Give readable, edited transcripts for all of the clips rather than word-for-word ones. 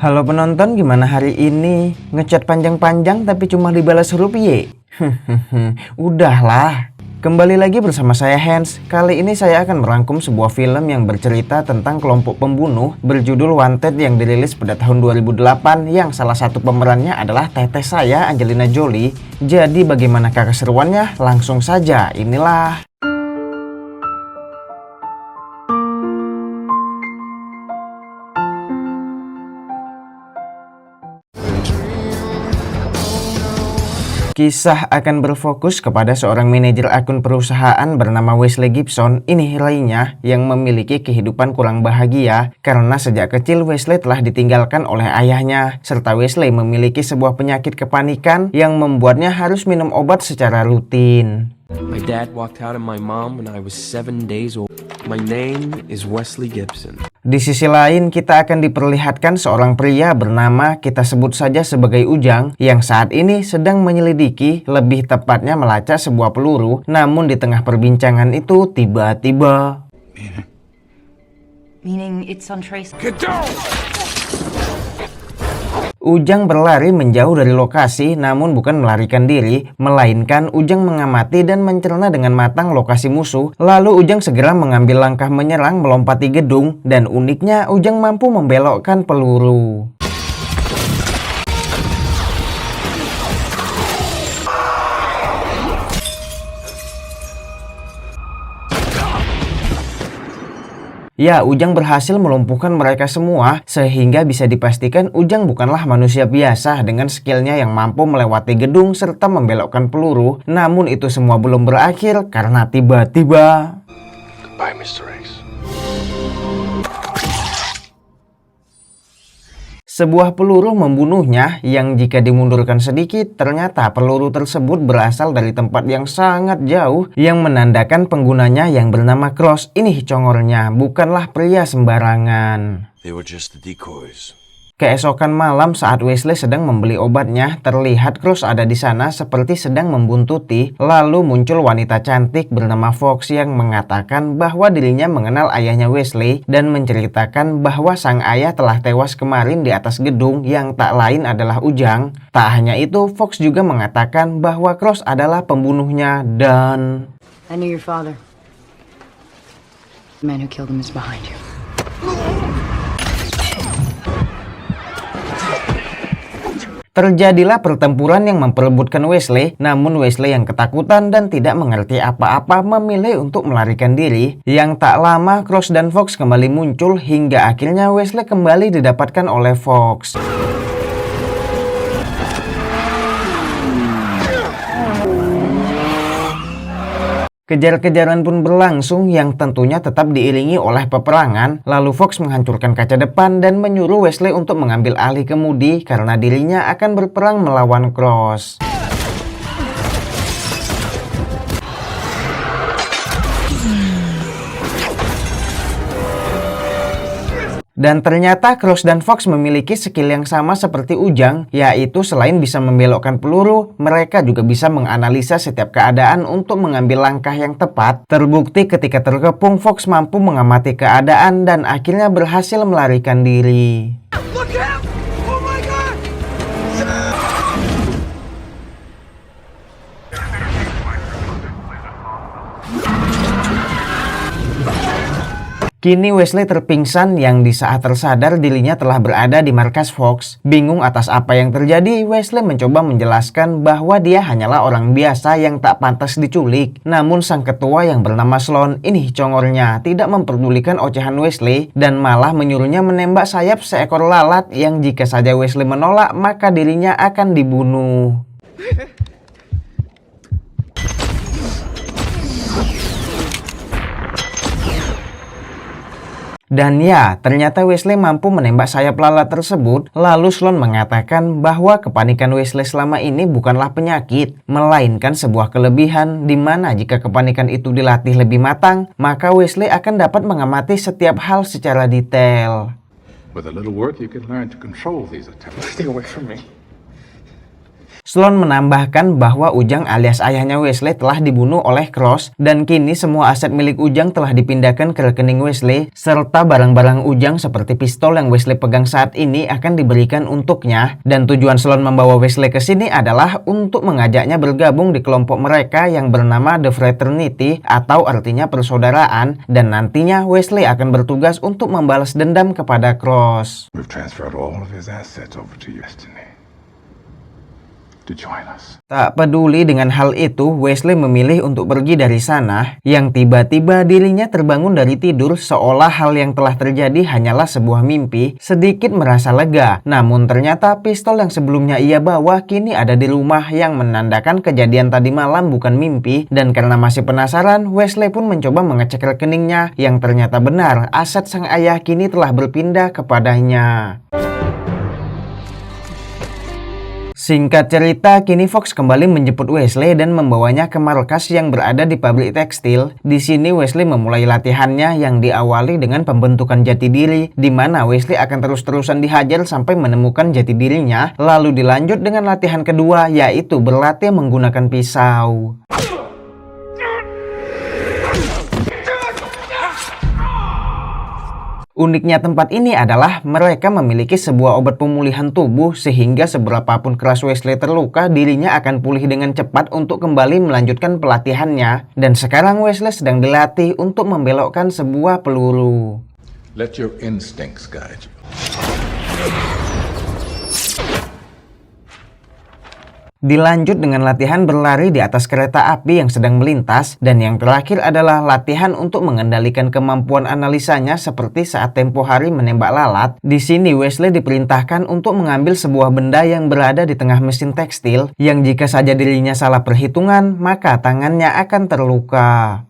Halo penonton, gimana hari ini? Ngechat panjang-panjang tapi cuma dibalas huruf Y? Udahlah. Kembali lagi bersama saya Hans. Kali ini saya akan merangkum sebuah film yang bercerita tentang kelompok pembunuh berjudul Wanted yang dirilis pada tahun 2008 yang salah satu pemerannya adalah teteh saya, Angelina Jolie. Jadi bagaimanakah keseruannya? Langsung saja, inilah. Kisah akan berfokus kepada seorang manajer akun perusahaan bernama Wesley Gibson. Ini lainnya yang memiliki kehidupan kurang bahagia karena sejak kecil Wesley telah ditinggalkan oleh ayahnya, serta Wesley memiliki sebuah penyakit kepanikan yang membuatnya harus minum obat secara rutin. My dad walked out on my mom when I was 7 days old. My name is Wesley Gibson. Di sisi lain, kita akan diperlihatkan seorang pria bernama, kita sebut saja sebagai Ujang, yang saat ini sedang menyelidiki, lebih tepatnya melacak sebuah peluru. Namun di tengah perbincangan itu, tiba-tiba Meaning it's untraceable. Ujang berlari menjauh dari lokasi, namun bukan melarikan diri, melainkan Ujang mengamati dan mencerna dengan matang lokasi musuh. Lalu Ujang segera mengambil langkah menyerang melompati gedung, dan uniknya Ujang mampu membelokkan peluru. Ya, Ujang berhasil melumpuhkan mereka semua, sehingga bisa dipastikan Ujang bukanlah manusia biasa dengan skillnya yang mampu melewati gedung serta membelokkan peluru. Namun itu semua belum berakhir karena tiba-tiba Goodbye, Mr. X. sebuah peluru membunuhnya yang jika dimundurkan sedikit, ternyata peluru tersebut berasal dari tempat yang sangat jauh yang menandakan penggunanya yang bernama Cross. Ini congornya, bukanlah pria sembarangan. They were just the decoys. Keesokan malam saat Wesley sedang membeli obatnya, terlihat Cross ada di sana seperti sedang membuntuti. Lalu muncul wanita cantik bernama Fox yang mengatakan bahwa dirinya mengenal ayahnya Wesley dan menceritakan bahwa sang ayah telah tewas kemarin di atas gedung yang tak lain adalah Ujang. Tak hanya itu, Fox juga mengatakan bahwa Cross adalah pembunuhnya dan I knew your father. The man who killed him is behind you. terjadilah pertempuran yang memperebutkan Wesley, namun Wesley yang ketakutan dan tidak mengerti apa-apa memilih untuk melarikan diri. Yang tak lama, Cross dan Fox kembali muncul hingga akhirnya Wesley kembali didapatkan oleh Fox. Kejar-kejaran pun berlangsung yang tentunya tetap diiringi oleh peperangan. Lalu Fox menghancurkan kaca depan dan menyuruh Wesley untuk mengambil alih kemudi karena dirinya akan berperang melawan Cross. Dan ternyata Cross dan Fox memiliki skill yang sama seperti Ujang, yaitu selain bisa membelokkan peluru, mereka juga bisa menganalisa setiap keadaan untuk mengambil langkah yang tepat. Terbukti ketika terkepung, Fox mampu mengamati keadaan dan akhirnya berhasil melarikan diri. Look out! Oh my God! Kini Wesley terpingsan yang di saat tersadar dirinya telah berada di markas Fox. Bingung atas apa yang terjadi, Wesley mencoba menjelaskan bahwa dia hanyalah orang biasa yang tak pantas diculik. Namun sang ketua yang bernama Sloan, ini congornya, tidak memperdulikan ocehan Wesley dan malah menyuruhnya menembak sayap seekor lalat yang jika saja Wesley menolak maka dirinya akan dibunuh. Dan ya, ternyata Wesley mampu menembak sayap lalat tersebut. Lalu Sloan mengatakan bahwa kepanikan Wesley selama ini bukanlah penyakit, melainkan sebuah kelebihan di mana jika kepanikan itu dilatih lebih matang, maka Wesley akan dapat mengamati setiap hal secara detail. With a little work, you can learn to control these attempts. Stay away from me. Sloan menambahkan bahwa Ujang alias ayahnya Wesley telah dibunuh oleh Cross dan kini semua aset milik Ujang telah dipindahkan ke rekening Wesley serta barang-barang Ujang seperti pistol yang Wesley pegang saat ini akan diberikan untuknya, dan tujuan Sloan membawa Wesley ke sini adalah untuk mengajaknya bergabung di kelompok mereka yang bernama The Fraternity atau artinya persaudaraan, dan nantinya Wesley akan bertugas untuk membalas dendam kepada Cross. We've transferred all of his assets over to you, Destiny. To join us. Tak peduli dengan hal itu, Wesley memilih untuk pergi dari sana, yang tiba-tiba dirinya terbangun dari tidur seolah hal yang telah terjadi hanyalah sebuah mimpi. Sedikit merasa lega, namun ternyata pistol yang sebelumnya ia bawa kini ada di rumah, yang menandakan kejadian tadi malam bukan mimpi. Dan karena masih penasaran, Wesley pun mencoba mengecek rekeningnya, yang ternyata benar, aset sang ayah kini telah berpindah kepadanya. Singkat cerita, kini Fox kembali menjemput Wesley dan membawanya ke markas yang berada di pabrik tekstil. Di sini Wesley memulai latihannya yang diawali dengan pembentukan jati diri, di mana Wesley akan terus-terusan dihajar sampai menemukan jati dirinya. Lalu dilanjut dengan latihan kedua, yaitu berlatih menggunakan pisau. Uniknya tempat ini adalah mereka memiliki sebuah obat pemulihan tubuh sehingga seberapapun keras Wesley terluka, dirinya akan pulih dengan cepat untuk kembali melanjutkan pelatihannya. Dan sekarang Wesley sedang dilatih untuk membelokkan sebuah peluru. Let your instincts guide you. Dilanjut dengan latihan berlari di atas kereta api yang sedang melintas, dan yang terakhir adalah latihan untuk mengendalikan kemampuan analisanya seperti saat tempo hari menembak lalat. Di sini Wesley diperintahkan untuk mengambil sebuah benda yang berada di tengah mesin tekstil, yang jika saja dirinya salah perhitungan, maka tangannya akan terluka.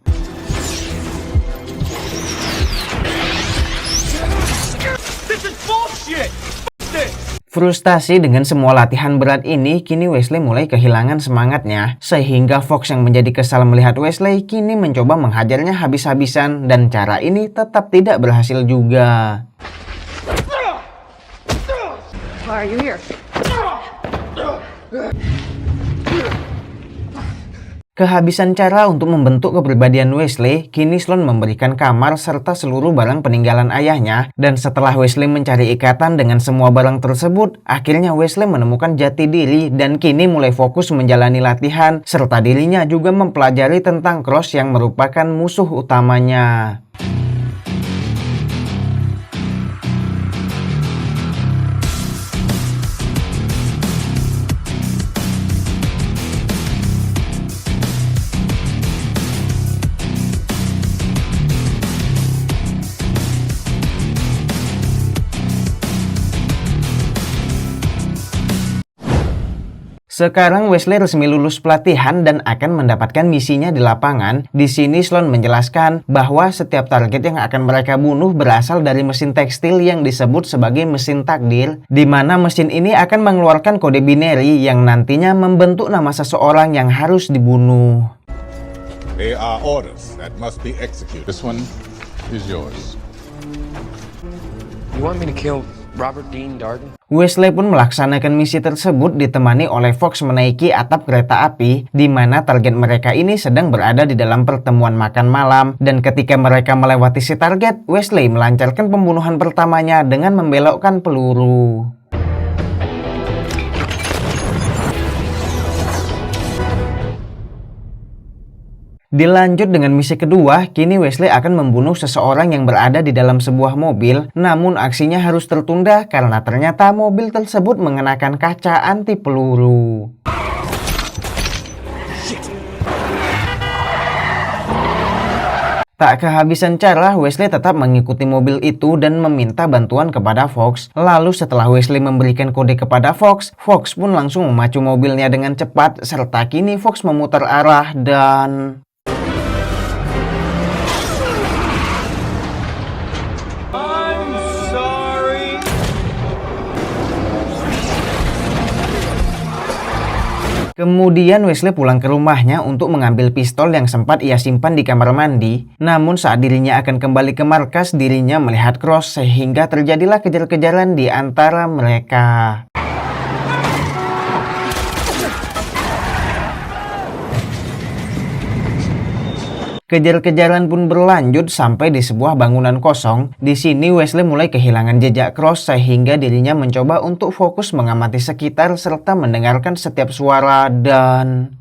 Frustasi dengan semua latihan berat ini, kini Wesley mulai kehilangan semangatnya. Sehingga Fox yang menjadi kesal melihat Wesley kini mencoba menghajarnya habis-habisan, dan cara ini tetap tidak berhasil juga. Why are you here? Kehabisan cara untuk membentuk kepribadian Wesley, kini Sloan memberikan kamar serta seluruh barang peninggalan ayahnya. Dan setelah Wesley mencari ikatan dengan semua barang tersebut, akhirnya Wesley menemukan jati diri dan kini mulai fokus menjalani latihan, serta dirinya juga mempelajari tentang Cross yang merupakan musuh utamanya. Sekarang Wesley resmi lulus pelatihan dan akan mendapatkan misinya di lapangan. Di sini Sloan menjelaskan bahwa setiap target yang akan mereka bunuh berasal dari mesin tekstil yang disebut sebagai mesin takdir, di mana mesin ini akan mengeluarkan kode binary yang nantinya membentuk nama seseorang yang harus dibunuh. They are orders that must be executed. This one is yours. You want me to kill Robert Dean Darden? Wesley pun melaksanakan misi tersebut ditemani oleh Fox menaiki atap kereta api, di mana target mereka ini sedang berada di dalam pertemuan makan malam. Dan ketika mereka melewati si target, Wesley melancarkan pembunuhan pertamanya dengan membelokkan peluru. Dilanjut dengan misi kedua, kini Wesley akan membunuh seseorang yang berada di dalam sebuah mobil. Namun aksinya harus tertunda karena ternyata mobil tersebut mengenakan kaca anti peluru. Tak kehabisan cara, Wesley tetap mengikuti mobil itu dan meminta bantuan kepada Fox. Lalu setelah Wesley memberikan kode kepada Fox, Fox pun langsung memacu mobilnya dengan cepat, serta kini Fox memutar arah dan... Kemudian Wesley pulang ke rumahnya untuk mengambil pistol yang sempat ia simpan di kamar mandi. Namun saat dirinya akan kembali ke markas, dirinya melihat Cross sehingga terjadilah kejar-kejaran di antara mereka. Kejar-kejaran pun berlanjut sampai di sebuah bangunan kosong. Di sini Wesley mulai kehilangan jejak Cross sehingga dirinya mencoba untuk fokus mengamati sekitar serta mendengarkan setiap suara dan...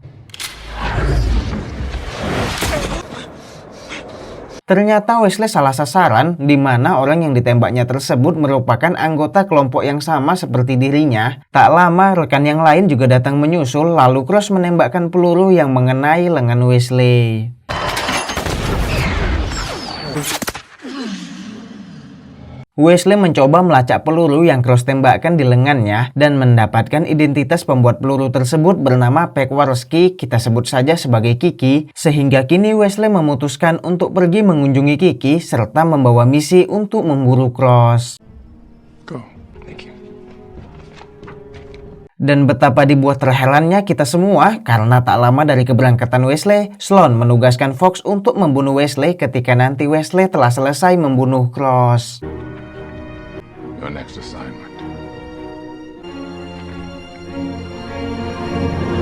Ternyata Wesley salah sasaran, di mana orang yang ditembaknya tersebut merupakan anggota kelompok yang sama seperti dirinya. Tak lama, rekan yang lain juga datang menyusul, lalu Cross menembakkan peluru yang mengenai lengan Wesley. Wesley mencoba melacak peluru yang Cross tembakkan di lengannya dan mendapatkan identitas pembuat peluru tersebut bernama Pekwarski, kita sebut saja sebagai Kiki, sehingga kini Wesley memutuskan untuk pergi mengunjungi Kiki serta membawa misi untuk memburu Cross. Go. Thank you. Dan betapa dibuat terherannya kita semua karena tak lama dari keberangkatan Wesley, Sloan menugaskan Fox untuk membunuh Wesley ketika nanti Wesley telah selesai membunuh Cross. Your next assignment.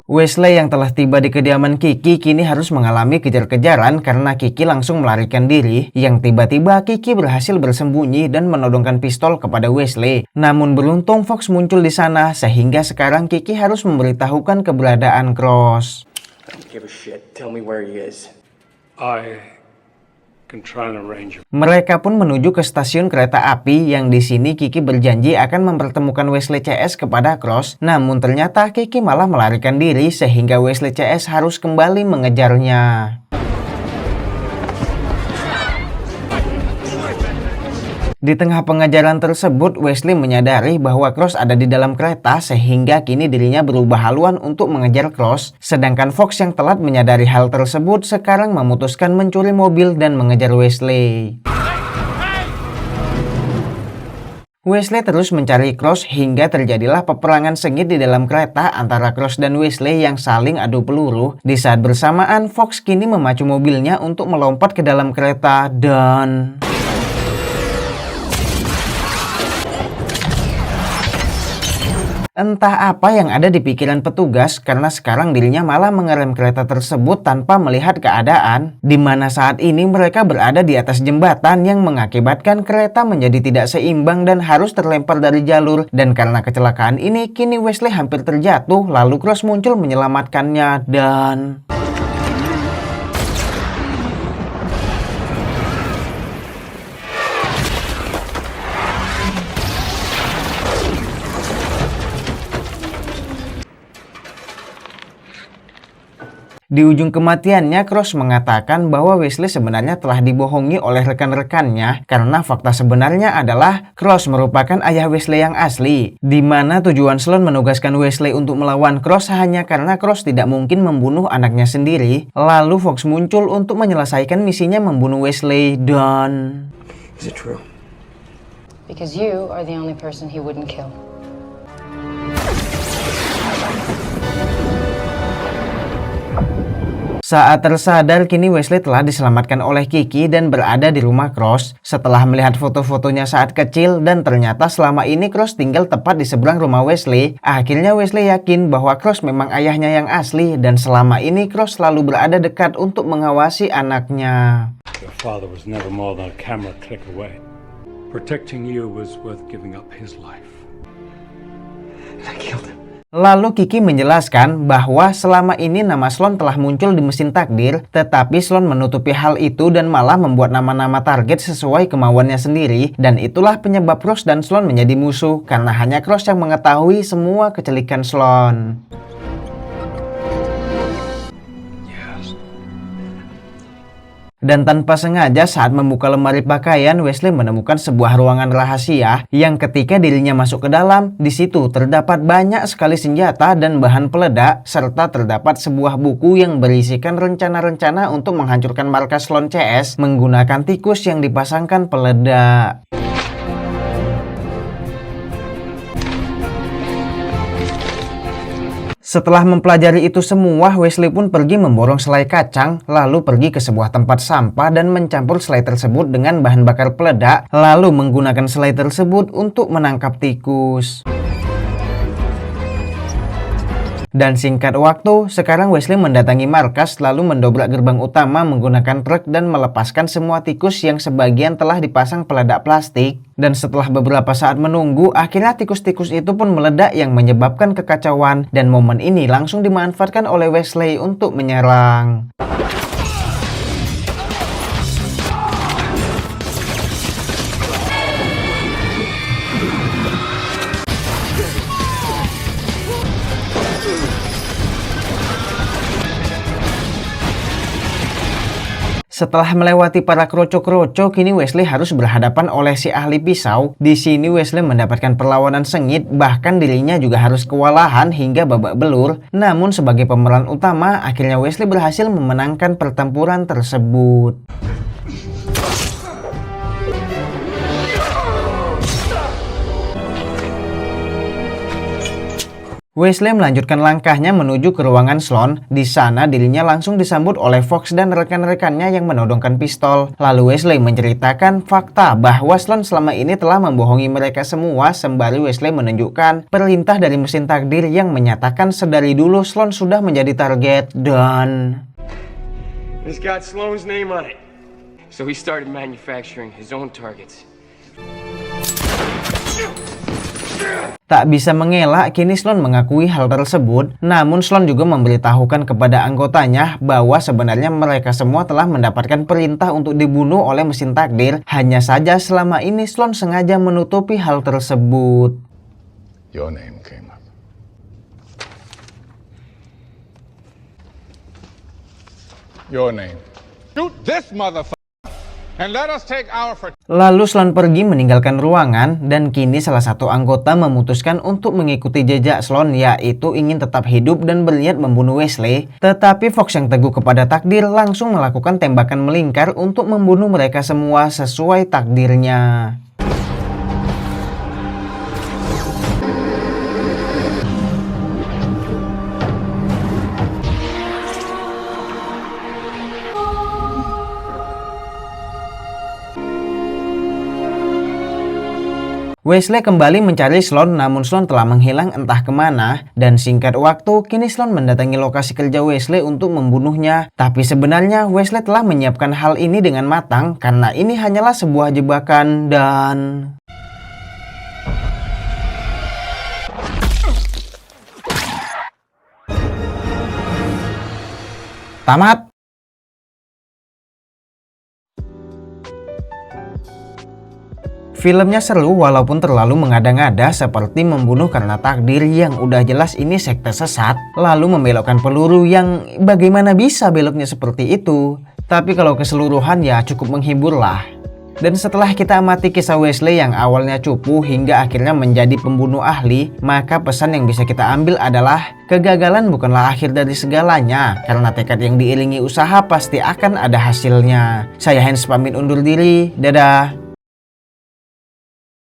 Wesley yang telah tiba di kediaman Kiki kini harus mengalami kejar-kejaran karena Kiki langsung melarikan diri, yang tiba-tiba Kiki berhasil bersembunyi dan menodongkan pistol kepada Wesley. Namun beruntung Fox muncul di sana sehingga sekarang Kiki harus memberitahukan keberadaan Cross. I don't give a shit. Tell me where he is. I can try and arrange it. Mereka pun menuju ke stasiun kereta api yang di sini Kiki berjanji akan mempertemukan Wesley CS kepada Cross. Namun ternyata Kiki malah melarikan diri sehingga Wesley CS harus kembali mengejarnya. Di tengah pengejaran tersebut, Wesley menyadari bahwa Cross ada di dalam kereta sehingga kini dirinya berubah haluan untuk mengejar Cross. Sedangkan Fox yang telat menyadari hal tersebut sekarang memutuskan mencuri mobil dan mengejar Wesley. Wesley terus mencari Cross hingga terjadilah peperangan sengit di dalam kereta antara Cross dan Wesley yang saling adu peluru. Di saat bersamaan, Fox kini memacu mobilnya untuk melompat ke dalam kereta dan... Entah apa yang ada di pikiran petugas karena sekarang dirinya malah mengerem kereta tersebut tanpa melihat keadaan. Di mana saat ini mereka berada di atas jembatan yang mengakibatkan kereta menjadi tidak seimbang dan harus terlempar dari jalur. Dan karena kecelakaan ini, kini Wesley hampir terjatuh lalu Cross muncul menyelamatkannya dan... Di ujung kematiannya, Cross mengatakan bahwa Wesley sebenarnya telah dibohongi oleh rekan-rekannya karena fakta sebenarnya adalah Cross merupakan ayah Wesley yang asli, di mana tujuan Sloan menugaskan Wesley untuk melawan Cross hanya karena Cross tidak mungkin membunuh anaknya sendiri. Lalu Fox muncul untuk menyelesaikan misinya membunuh Wesley dan... Is it true? Because you are the only person he wouldn't kill. Saat tersadar, kini Wesley telah diselamatkan oleh Kiki dan berada di rumah Cross. Setelah melihat foto-fotonya saat kecil dan ternyata selama ini Cross tinggal tepat di seberang rumah Wesley, akhirnya Wesley yakin bahwa Cross memang ayahnya yang asli dan selama ini Cross selalu berada dekat untuk mengawasi anaknya. Your father was never more than a camera click away. Protecting you was worth giving up his life. I killed him. Lalu Kiki menjelaskan bahwa selama ini nama Sloan telah muncul di mesin takdir, tetapi Sloan menutupi hal itu dan malah membuat nama-nama target sesuai kemauannya sendiri, dan itulah penyebab Cross dan Sloan menjadi musuh karena hanya Cross yang mengetahui semua kecelikan Sloan. Dan tanpa sengaja saat membuka lemari pakaian, Wesley menemukan sebuah ruangan rahasia yang ketika dirinya masuk ke dalam, di situ terdapat banyak sekali senjata dan bahan peledak serta terdapat sebuah buku yang berisikan rencana-rencana untuk menghancurkan markas Sloan CS menggunakan tikus yang dipasangkan peledak. Setelah mempelajari itu semua, Wesley pun pergi memborong selai kacang, lalu pergi ke sebuah tempat sampah dan mencampur selai tersebut dengan bahan bakar peledak, lalu menggunakan selai tersebut untuk menangkap tikus. Dan singkat waktu, sekarang Wesley mendatangi markas lalu mendobrak gerbang utama menggunakan truk dan melepaskan semua tikus yang sebagian telah dipasang peledak plastik. Dan setelah beberapa saat menunggu, akhirnya tikus-tikus itu pun meledak yang menyebabkan kekacauan. Dan momen ini langsung dimanfaatkan oleh Wesley untuk menyerang. Setelah melewati para kroco-kroco, kini Wesley harus berhadapan oleh si ahli pisau. Di sini Wesley mendapatkan perlawanan sengit, bahkan dirinya juga harus kewalahan hingga babak belur. Namun sebagai pemeran utama, akhirnya Wesley berhasil memenangkan pertempuran tersebut. Wesley melanjutkan langkahnya menuju ke ruangan Sloan. Di sana dirinya langsung disambut oleh Fox dan rekan-rekannya yang menodongkan pistol. Lalu Wesley menceritakan fakta bahwa Sloan selama ini telah membohongi mereka semua, sembari Wesley menunjukkan perintah dari mesin takdir yang menyatakan sedari dulu Sloan sudah menjadi target dan... It's got Sloane's name on it. So he started manufacturing his own targets. Tak bisa mengelak, kini Sloan mengakui hal tersebut. Namun Sloan juga memberitahukan kepada anggotanya bahwa sebenarnya mereka semua telah mendapatkan perintah untuk dibunuh oleh mesin takdir. Hanya saja selama ini Sloan sengaja menutupi hal tersebut. Your name came up. Your name. Shoot this motherfucker and let us take our... Lalu Sloan pergi meninggalkan ruangan dan kini salah satu anggota memutuskan untuk mengikuti jejak Sloan, yaitu ingin tetap hidup dan berniat membunuh Wesley. Tetapi Fox yang teguh kepada takdir langsung melakukan tembakan melingkar untuk membunuh mereka semua sesuai takdirnya. Wesley kembali mencari Sloan, namun Sloan telah menghilang entah kemana. Dan singkat waktu, kini Sloan mendatangi lokasi kerja Wesley untuk membunuhnya. Tapi sebenarnya Wesley telah menyiapkan hal ini dengan matang, karena ini hanyalah sebuah jebakan dan... Tamat! Filmnya seru walaupun terlalu mengada-ngada, seperti membunuh karena takdir yang udah jelas ini sekte sesat, lalu membelokkan peluru yang bagaimana bisa beloknya seperti itu. Tapi kalau keseluruhan ya cukup menghibur lah. Dan setelah kita amati kisah Wesley yang awalnya cupu hingga akhirnya menjadi pembunuh ahli, maka pesan yang bisa kita ambil adalah kegagalan bukanlah akhir dari segalanya, karena tekad yang diiringi usaha pasti akan ada hasilnya. Saya Hans pamit undur diri, dadah.